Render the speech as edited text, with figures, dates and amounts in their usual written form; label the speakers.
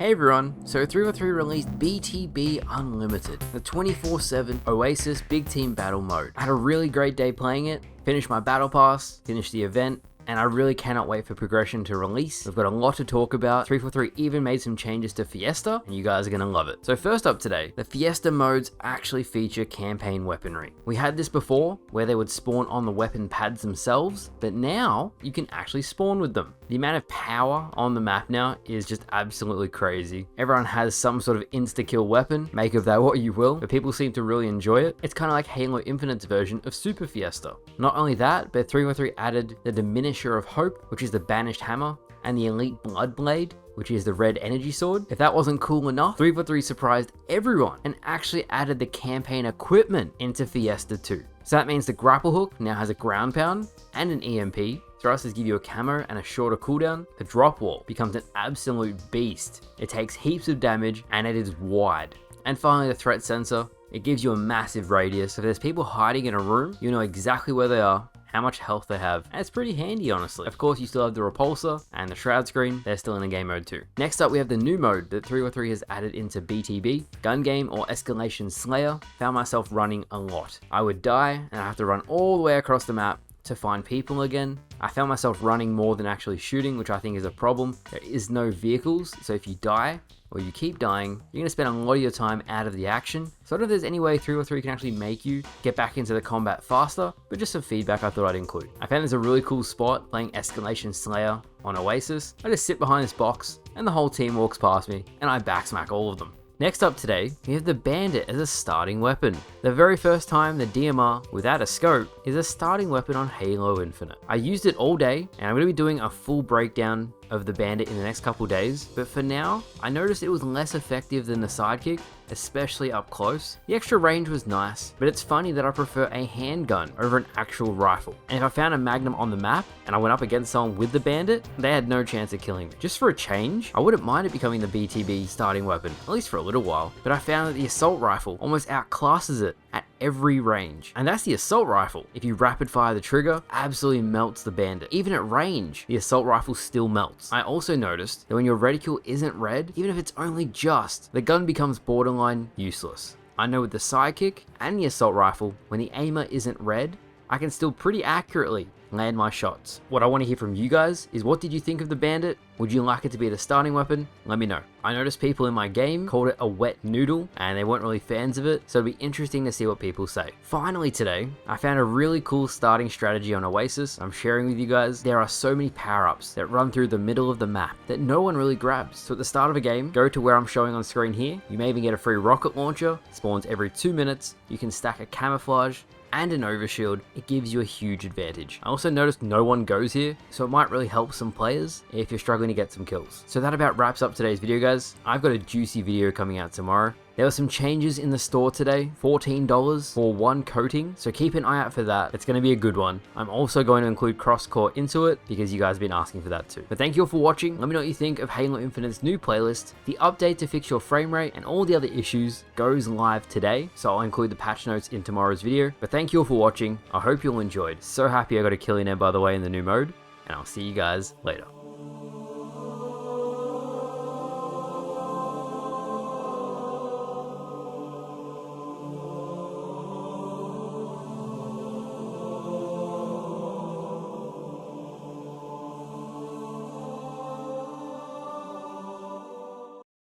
Speaker 1: Hey everyone, so 343 released BTB Unlimited, the 24/7 Oasis Big Team Battle mode. I had a really great day playing it, finished my battle pass, finished the event, and I really cannot wait for progression to release. We've got a lot to talk about. 343 even made some changes to Fiesta, and you guys are gonna love it. So first up today, the Fiesta modes actually feature campaign weaponry. We had this before, where they would spawn on the weapon pads themselves, but now you can actually spawn with them. The amount of power on the map now is just absolutely crazy. Everyone has some sort of insta-kill weapon, make of that what you will, but people seem to really enjoy it. It's kind of like Halo Infinite's version of Super Fiesta. Not only that, but 343 added the Diminisher of Hope, which is the banished hammer, and the Elite Blood Blade, which is the red energy sword. If that wasn't cool enough, 343 surprised everyone and actually added the campaign equipment into Fiesta 2. So that means the grapple hook now has a ground pound and an EMP. Thrusters give you a camo and a shorter cooldown. The drop wall becomes an absolute beast. It takes heaps of damage and it is wide. And finally, the threat sensor. It gives you a massive radius. If there's people hiding in a room, you know exactly where they are, how much health they have, and it's pretty handy, honestly. Of course, you still have the repulsor and the shroud screen. They're still in the game mode too. Next up, we have the new mode that 343 has added into BTB, Gun Game or Escalation Slayer. Found myself running a lot. I would die and I have to run all the way across the map to find people again. I found myself running more than actually shooting, which I think is a problem. There is no vehicles, so if you die or you keep dying, you're gonna spend a lot of your time out of the action. So I don't know if there's any way 343 can actually make you get back into the combat faster, but just some feedback I thought I'd include. I found there's a really cool spot playing Escalation Slayer on Oasis. I just sit behind this box and the whole team walks past me and I backsmack all of them. Next up today, we have the Bandit as a starting weapon. The very first time the DMR without a scope is a starting weapon on Halo Infinite. I used it all day and I'm going to be doing a full breakdown of the Bandit in the next couple days, but for now, I noticed it was less effective than the sidekick, especially up close. The extra range was nice, but it's funny that I prefer a handgun over an actual rifle. And if I found a Magnum on the map and I went up against someone with the Bandit, they had no chance of killing me. Just for a change, I wouldn't mind it becoming the BTB starting weapon, at least for a little while, but I found that the assault rifle almost outclasses it at every range. And that's the assault rifle. If you rapid fire the trigger, absolutely melts the Bandit. Even at range, the assault rifle still melts. I also noticed that when your reticle isn't red, even if it's only just, the gun becomes borderline useless. I know with the sidekick and the assault rifle, when the aimer isn't red, I can still pretty accurately land my shots. What I want to hear from you guys is, what did you think of the Bandit? Would you like it to be the starting weapon? Let me know. I noticed people in my game called it a wet noodle and they weren't really fans of it, so it'll be interesting to see what people say. Finally today, I found a really cool starting strategy on Oasis I'm sharing with you guys. There are so many power-ups that run through the middle of the map that no one really grabs. So at the start of a game, go to where I'm showing on screen here. You may even get a free rocket launcher, spawns every 2 minutes. You can stack a camouflage and an overshield. It gives you a huge advantage. I also noticed no one goes here, so it might really help some players if you're struggling to get some kills. So that about wraps up today's video, guys. I've got a juicy video coming out tomorrow. There were some changes in the store today, $14 for one coating, so keep an eye out for that. It's going to be a good one. I'm also going to include cross-core into it because you guys have been asking for that too. But thank you all for watching. Let me know what you think of Halo Infinite's new playlist. The update to fix your frame rate and all the other issues goes live today, so I'll include the patch notes in tomorrow's video. But thank you all for watching. I hope you all enjoyed. So happy I got a kill in there, by the way, in the new mode, and I'll see you guys later.